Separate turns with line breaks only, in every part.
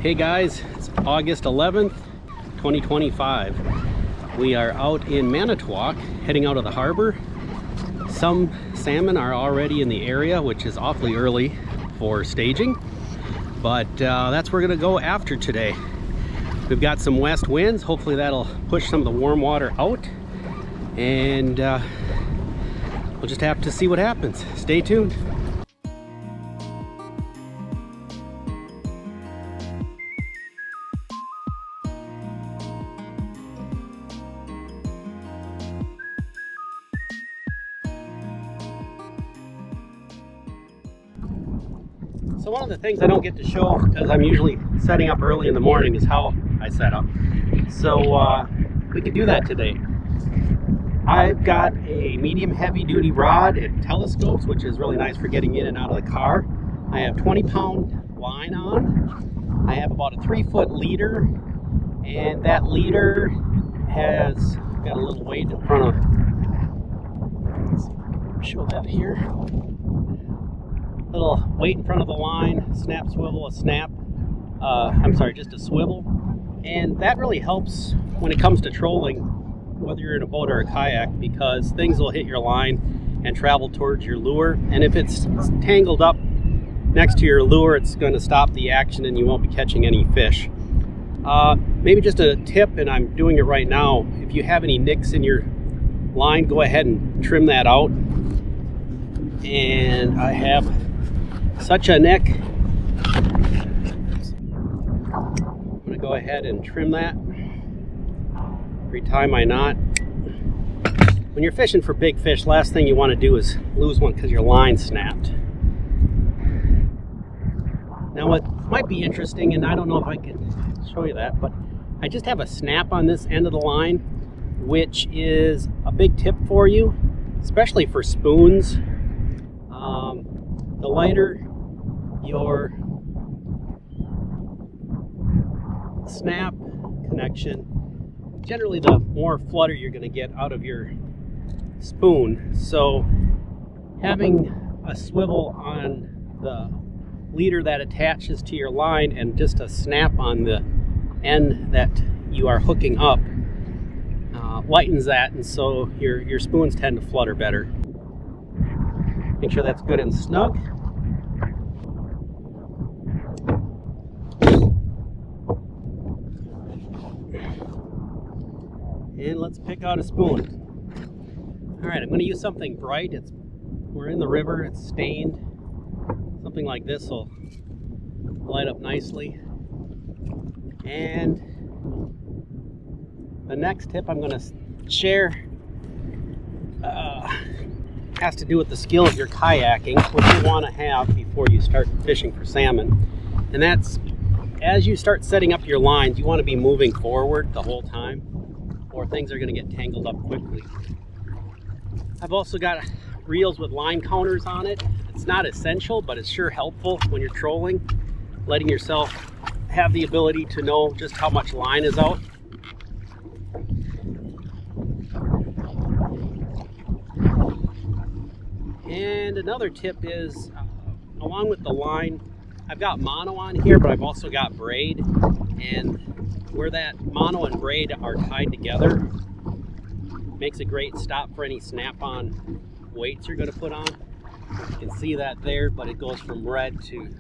Hey guys, it's August 11th, 2025. We are out in Manitowoc, heading out of the harbor. Some salmon are already in the area, which is awfully early for staging, but that's where we're gonna go after today. We've got some west winds. Hopefully that'll push some of the warm water out, and we'll just have to see what happens. Stay tuned. So one of the things I don't get to show, because I'm usually setting up early in the morning, is how I set up. So we can do that today. I've got a medium heavy duty rod. It telescopes, which is really nice for getting in and out of the car. I have 20-pound line on. I have about a 3-foot leader, and that leader has got a little weight in front of, let's see if I can show that here. Little weight in front of the line, snap, swivel, a snap. Just a swivel. And that really helps when it comes to trolling, whether you're in a boat or a kayak, because things will hit your line and travel towards your lure. And if it's tangled up next to your lure, it's going to stop the action and you won't be catching any fish. Maybe just a tip, and I'm doing it right now. If you have any nicks in your line, go ahead and trim that out. And I have such a nick. I'm going to go ahead and trim that. Retie my knot. When you're fishing for big fish, last thing you want to do is lose one because your line snapped. Now what might be interesting, and I don't know if I can show you that, but I just have a snap on this end of the line, which is a big tip for you, especially for spoons. The lighter your snap connection, generally the more flutter you're going to get out of your spoon. So having a swivel on the leader that attaches to your line and just a snap on the end that you are hooking up lightens that, and so your spoons tend to flutter better. Make sure that's good and snug. And let's pick out a spoon. All right, I'm going to use something bright. We're in the river, it's stained. Something like this will light up nicely. And the next tip I'm going to share has to do with the skill of your kayaking, which you want to have before you start fishing for salmon. And that's, as you start setting up your lines, you want to be moving forward the whole time, or things are going to get tangled up quickly. I've also got reels with line counters on it. It's not essential, but it's sure helpful when you're trolling, letting yourself have the ability to know just how much line is out. And another tip is, along with the line, I've got mono on here, but I've also got braid, and where that mono and braid are tied together makes a great stop for any snap-on weights you're going to put on. You can see that there, but it goes from red to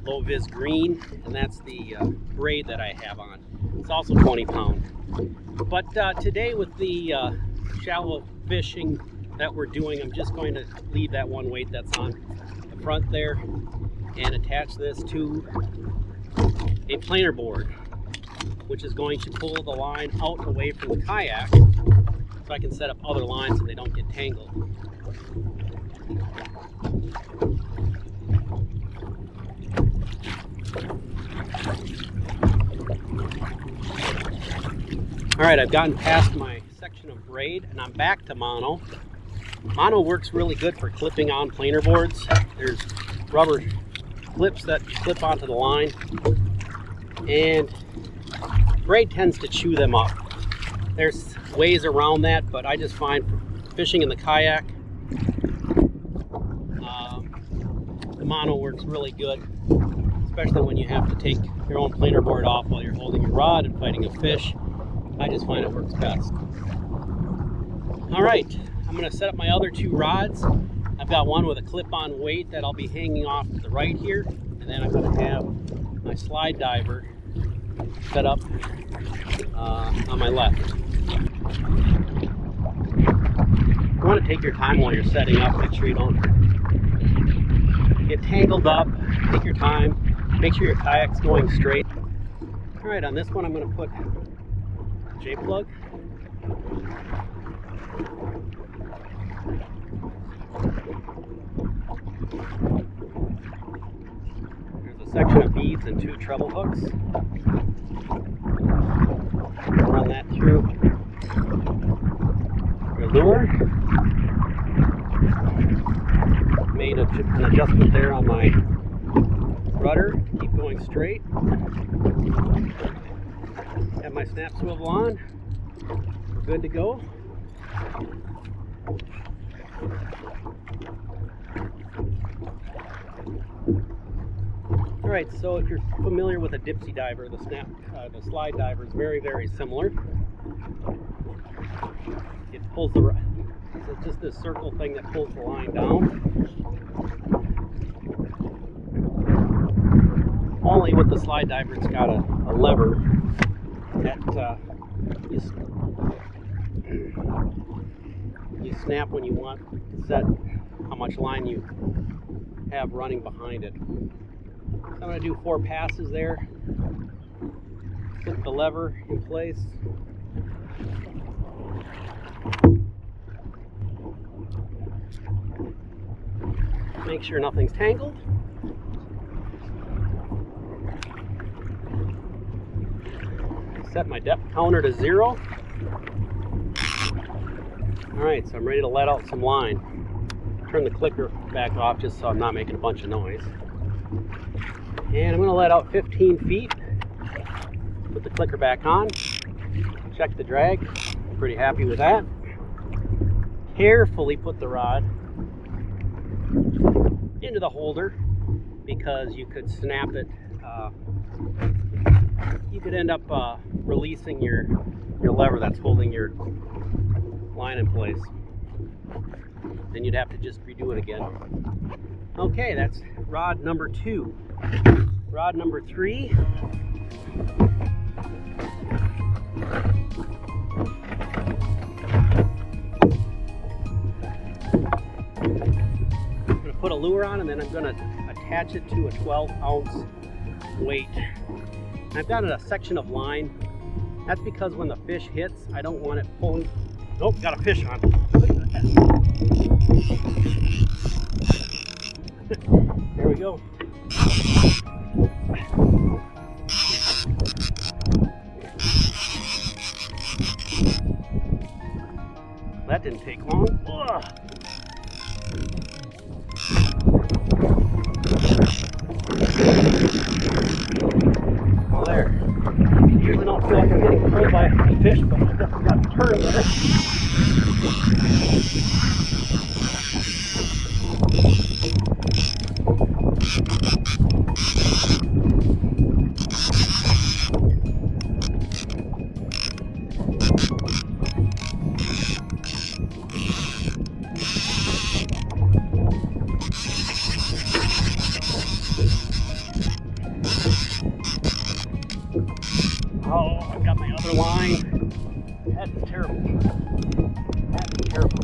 low vis green, and that's the braid that I have on. It's also 20 pound. But today, with the shallow fishing that we're doing, I'm just going to leave that one weight that's on the front there and attach this to a planer board, which is going to pull the line out away from the kayak so I can set up other lines so they don't get tangled. All right, I've gotten past my section of braid and I'm back to mono. Mono works really good for clipping on planer boards. There's rubber clips that clip onto the line, and braid tends to chew them up. There's ways around that, but I just find for fishing in the kayak, the mono works really good, especially when you have to take your own planer board off while you're holding your rod and fighting a fish. I just find it works best. All right, I'm going to set up my other two rods. I've got one with a clip-on weight that I'll be hanging off to the right here, and then I'm going to have my slide diver set up on my left. You want to take your time while you're setting up. Make sure you don't get tangled up. Take your time. Make sure your kayak's going straight. All right, on this one I'm going to put a J-plug. There's a section of beads and 2 treble hooks. Run that through your lure. Made an adjustment there on my rudder. Keep going straight. Have my snap swivel on. We're good to go. Alright, so if you're familiar with a dipsy diver, the slide diver is very, very similar. It pulls the, so it's just this circle thing that pulls the line down. Only with the slide diver, it's got a lever that you snap when you want to set how much line you have running behind it. So I'm going to do 4 passes there. Put the lever in place. Make sure nothing's tangled. Set my depth counter to 0. Alright, so I'm ready to let out some line. Turn the clicker back off just so I'm not making a bunch of noise. And I'm going to let out 15 feet. Put the clicker back on. Check the drag. I'm pretty happy with that. Carefully put the rod into the holder because you could snap it. You could end up releasing your lever that's holding your line in place. Then you'd have to just redo it again. Okay, that's rod number 2. Rod number 3. I'm going to put a lure on and then I'm going to attach it to a 12-ounce weight. I've got a section of line. That's because when the fish hits, I don't want it pulling. Nope, got a fish on. Look at that. There we go. That didn't take long. Ugh. Well, there. Usually don't feel like I'm getting pulled by a fish, but I definitely got the turn there. Oh, I've got my other line. That is terrible. That is terrible.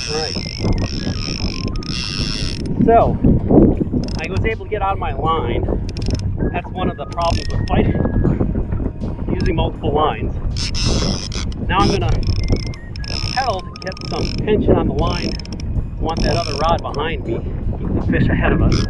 Alright. So, I was able to get out of my line. That's one of the problems with fighting, using multiple lines. Now I'm going to pedal to get some tension on the line. I want that other rod behind me, keep the fish ahead of us.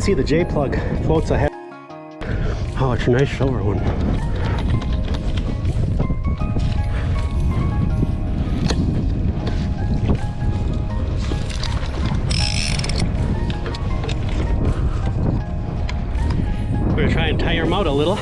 see the J plug floats ahead. Oh, it's a nice silver one. We're gonna try and tire him out a little.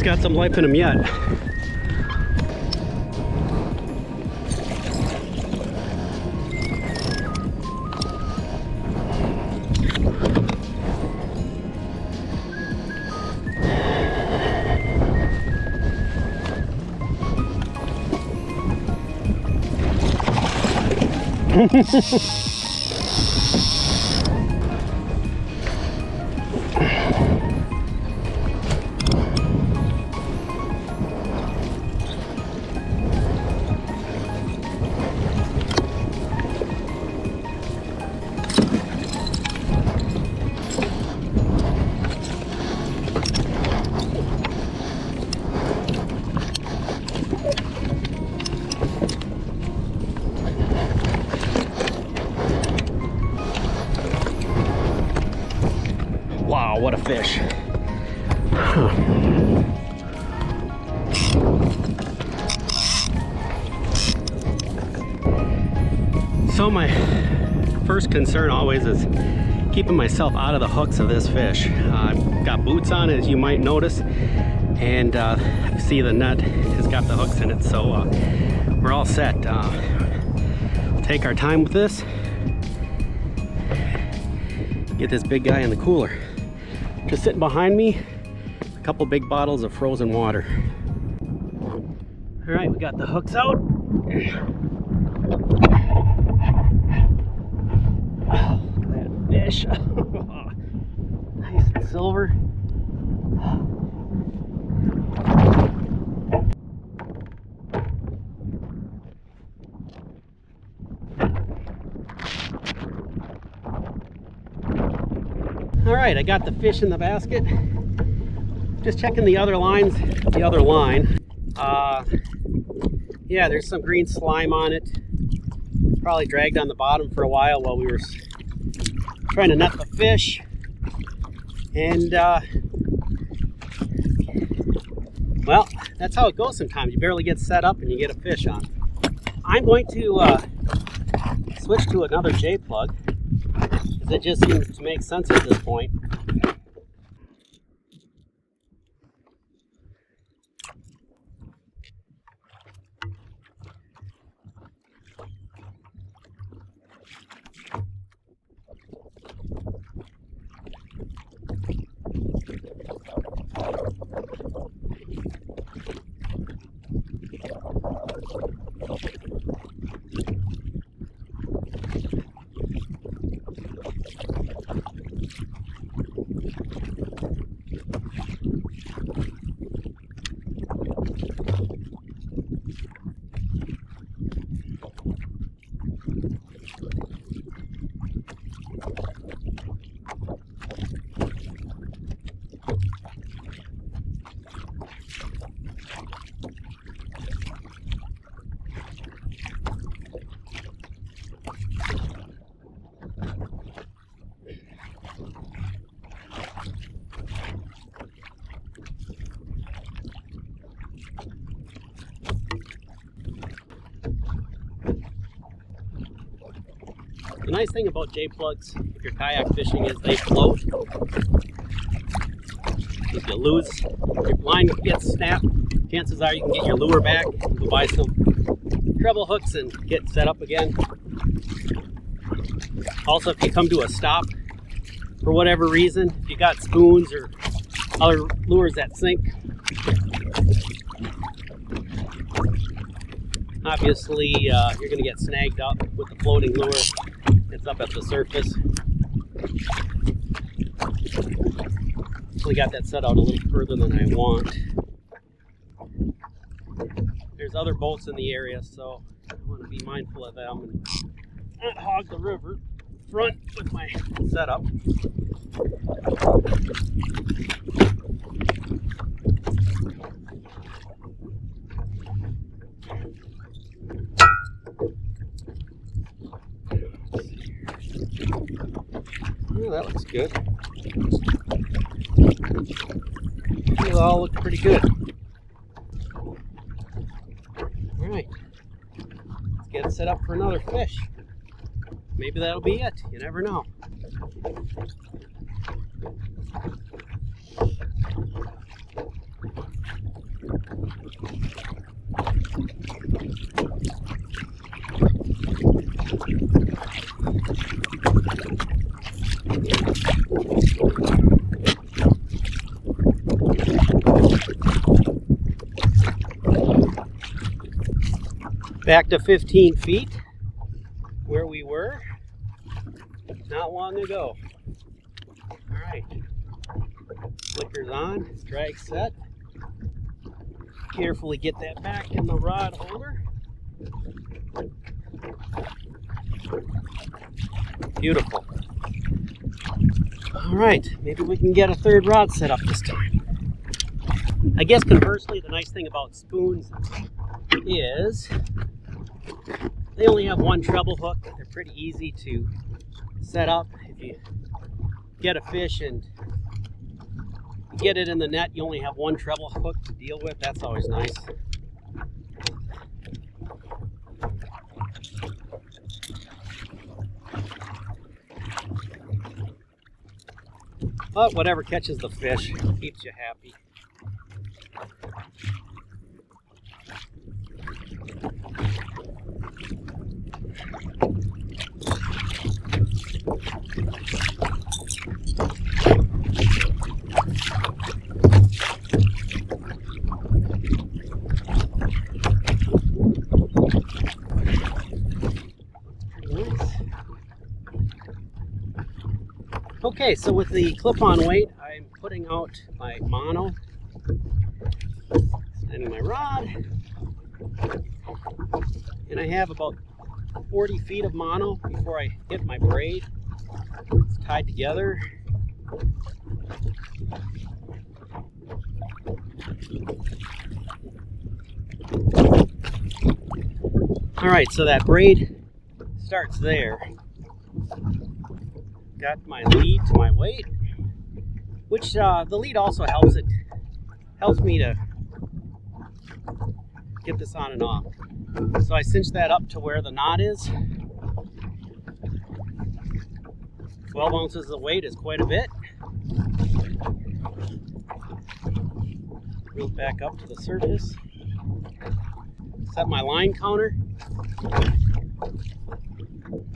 Got some life in him yet. Wow, what a fish. So my first concern always is keeping myself out of the hooks of this fish. I've got boots on, as you might notice, and you see the net has got the hooks in it, so we're all set. Take our time with this. Get this big guy in the cooler. Just sitting behind me, a couple big bottles of frozen water. All right, we got the hooks out. Oh, look at that fish. Nice and silver. All right, I got the fish in the basket. Just checking the other lines, the other line. Yeah, there's some green slime on it. Probably dragged on the bottom for a while we were trying to net the fish. And, well, that's how it goes sometimes. You barely get set up and you get a fish on. I'm going to switch to another J plug. It just seems to make sense at this point. The nice thing about J plugs, if you're kayak fishing, is they float. If you lose, if your line gets snapped, chances are you can get your lure back, go buy some treble hooks and get set up again. Also, if you come to a stop, for whatever reason, if you got spoons or other lures that sink, obviously you're going to get snagged up with the floating lure. It's up at the surface. We got that set out a little further than I want. There's other boats in the area, so I want to be mindful of them and not hog the river front with my setup. Oh, that looks good. These all look pretty good. Alright, let's get it set up for another fish. Maybe that'll be it. You never know. Back to 15 feet, where we were not long ago. All right, flicker's on, drag set. Carefully get that back in the rod holder. Beautiful. All right, maybe we can get a third rod set up this time. I guess conversely, the nice thing about spoons is they only have one treble hook. They're pretty easy to set up. If you get a fish and you get it in the net, you only have one treble hook to deal with. That's always nice. But whatever catches the fish keeps you happy. Okay, so with the clip-on weight, I'm putting out my mono, extending my rod, and I have about 40 feet of mono before I hit my braid. It's tied together. All right, so that braid starts there. Got my lead to my weight, which the lead also helps me to get this on and off. So I cinch that up to where the knot is. 12 ounces of weight is quite a bit. Reel back up to the surface. Set my line counter.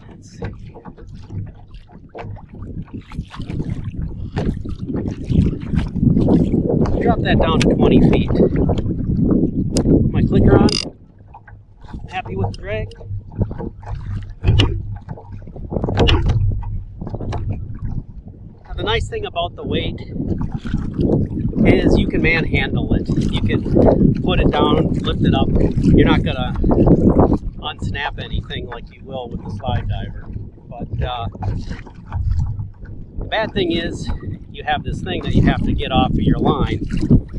Let's see. Drop that down to 20 feet. Put my clicker on. Happy with the drag. Now the nice thing about the weight is you can manhandle it. You can put it down, lift it up. You're not gonna unsnap anything like you will with the slide diver. But the bad thing is you have this thing that you have to get off of your line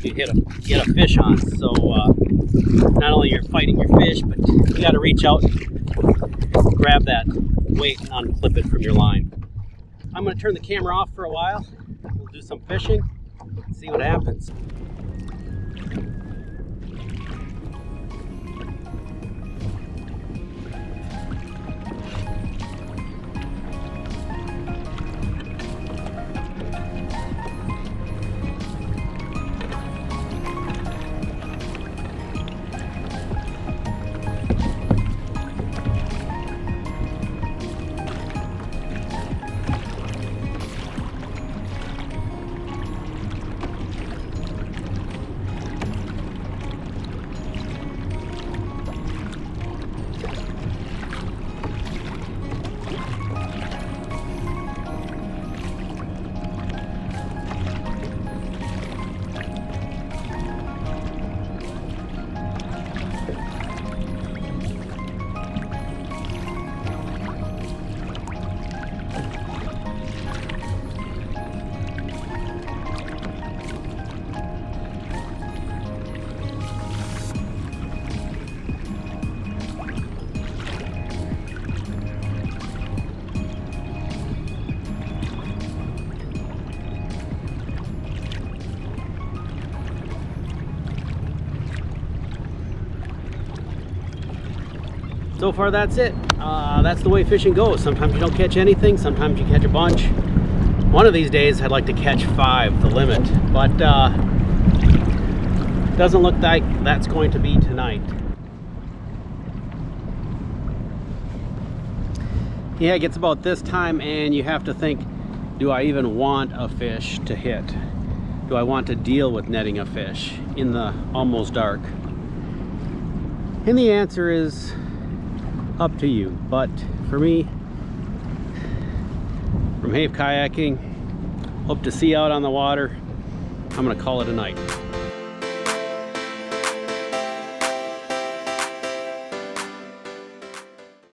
to get a fish on. So not only you're fighting your fish, but you got to reach out and grab that weight and unclip it from your line. I'm going to turn the camera off for a while. We'll do some fishing and see what happens. so far that's it. That's the way fishing goes. Sometimes you don't catch anything, sometimes you catch a bunch. One of these days I'd like to catch 5, the limit, but doesn't look like that's going to be tonight. Yeah, it gets about this time and you have to think, do I even want a fish to hit? Do I want to deal with netting a fish in the almost dark? And the answer is up to you. But for me, from HAFE Kayaking, hope to see you out on the water. I'm gonna call it a night.